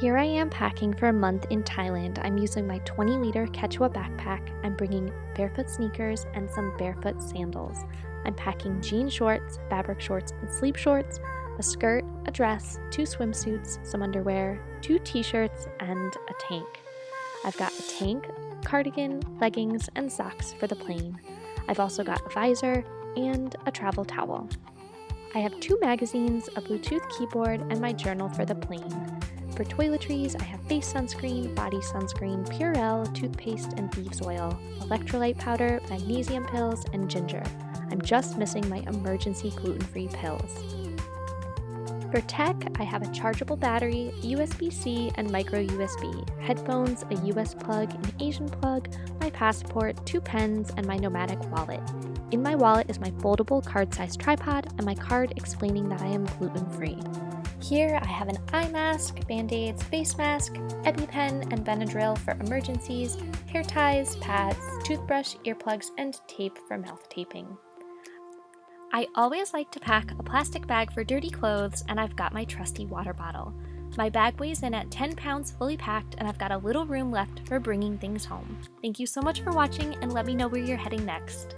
Here I am packing for a month in Thailand. I'm using my 20-liter Quechua Backpack. I'm bringing Barefoot sneakers and some Barefoot sandals. I'm packing jean shorts, fabric shorts, and sleep shorts, a skirt, a dress, 2 swimsuits, some underwear, 2 t-shirts, and a tank. I've got a tank, cardigan, leggings, and socks for the plane. I've also got a visor and a travel towel. I have 2 magazines, a Bluetooth keyboard, and my journal for the plane. For toiletries, I have face sunscreen, body sunscreen, Purell, toothpaste, and thieves oil, electrolyte powder, magnesium pills, and ginger. I'm just missing my emergency gluten-free pills. For tech, I have a chargeable battery, USB-C, and micro USB, headphones, a US plug, an Asian plug, my passport, 2 pens, and my nomadic wallet. In my wallet is my foldable card-sized tripod and my card explaining that I am gluten-free. Here I have an eye mask, band-aids, face mask, EpiPen, and Benadryl for emergencies, hair ties, pads, toothbrush, earplugs, and tape for mouth taping. I always like to pack a plastic bag for dirty clothes, and I've got my trusty water bottle. My bag weighs in at 10 pounds fully packed, and I've got a little room left for bringing things home. Thank you so much for watching, and let me know where you're heading next.